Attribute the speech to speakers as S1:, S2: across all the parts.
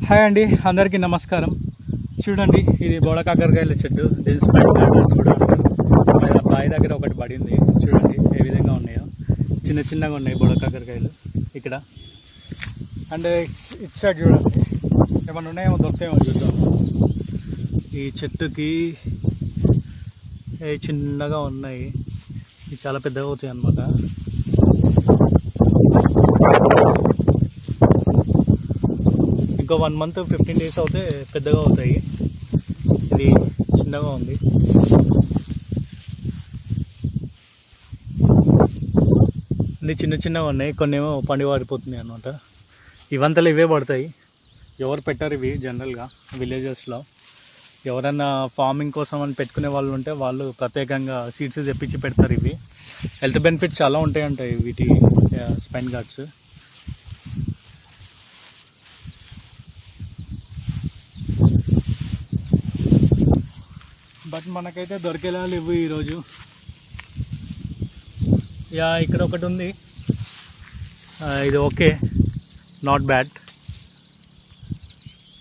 S1: Hi అండి, అందరికీ నమస్కారం. చూడండి, ఇది బోడ కాకరకాయల చెట్టు. దీని స్పైన్ గార్డ్ అని కూడా అంటారు. బావి దగ్గర ఒకటి పడింది. చూడండి ఏ విధంగా ఉన్నాయో, చిన్న చిన్నగా ఉన్నాయి బోడ కాకరకాయలు ఇక్కడ. అండ్ ఇట్ సైడ్ చూడండి, ఏమన్నా ఉన్నాయేమో, దొరుకుతాయేమో చూద్దాం. ఈ చెట్టుకి చిన్నగా ఉన్నాయి, ఇవి చాలా పెద్దగా అవుతాయి అన్నమాట. ఇంకో 1 month 15 days అవుతే పెద్దగా అవుతాయి. ఇది చిన్నగా ఉంది. అన్నీ చిన్న చిన్నగా ఉన్నాయి, కొన్ని ఏమో పండి వారిపోతున్నాయి అన్నమాట. ఇవంతలో ఇవే పడతాయి. ఎవరు పెట్టారు ఇవి జనరల్గా విలేజెస్లో. ఎవరైనా ఫార్మింగ్ కోసం అని పెట్టుకునే వాళ్ళు ఉంటే వాళ్ళు ప్రత్యేకంగా సీడ్స్ తెప్పించి పెడతారు. ఇవి హెల్త్ బెనిఫిట్స్ చాలా ఉంటాయి వీటి స్పైన్ గార్డ్స్. బట్ మనకైతే దొరికేలా లేవు ఈరోజు. ఇక్కడ ఒకటి ఉంది, ఇది ఓకే, నాట్ బ్యాడ్,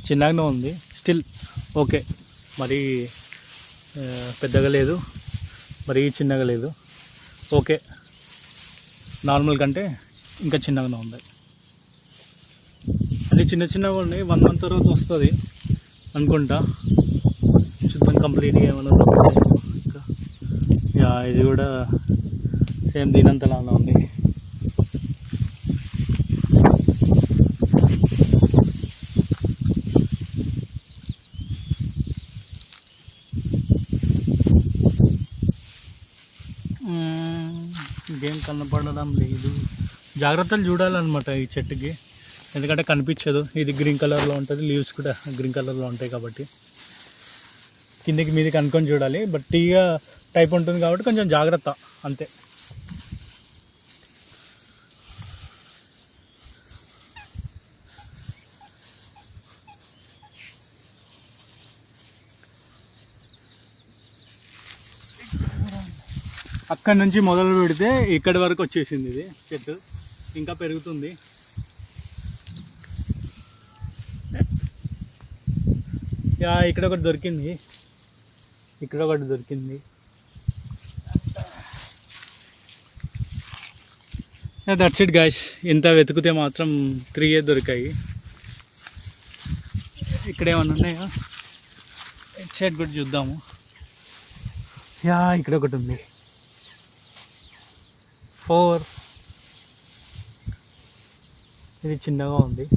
S1: చిన్నగానే ఉంది, స్టిల్ ఓకే. మరీ పెద్దగా లేదు, మరీ చిన్నగా లేదు, ఓకే, నార్మల్ కంటే ఇంకా చిన్నగానే ఉంది. అన్నీ చిన్న చిన్నగా ఉన్నాయి. 1 month తర్వాత వస్తుంది అనుకుంటా. చూద్దాం కంప్లీట్గా ఏమైనా ఇంకా. ఇది కూడా సేమ్ దీనంతలానే ఉంది. ఇంకేం కనపడడం లేదు. జాగ్రత్తలు చూడాలన్నమాట ఈ చెట్టుకి, ఎందుకంటే కనిపించదు. ఇది గ్రీన్ కలర్లో ఉంటుంది, లీవ్స్ కూడా గ్రీన్ కలర్లో ఉంటాయి కాబట్టి కిందికి మీదకి అనుకొని చూడాలి. బట్ తీగ టైప్ ఉంటుంది కాబట్టి కొంచెం జాగ్రత్త అంతే. అక్కడి నుంచి మొదలు పెడితే ఇక్కడి వరకు వచ్చేసింది ఇది చెట్టు, ఇంకా పెరుగుతుంది. ఇక్కడ ఒకటి దొరికింది, ఇక్కడ ఒకటి దొరికింది. That's it guys. ఇంత వెతికితే మాత్రం 3 దొరికాయి. ఇక్కడ ఏమన్నా ఉన్నాయా, ఇట్ సైడ్ కూడా చూద్దాము. ఇక్కడ ఒకటి ఉంది, 4. ఇది చిన్నగా ఉంది.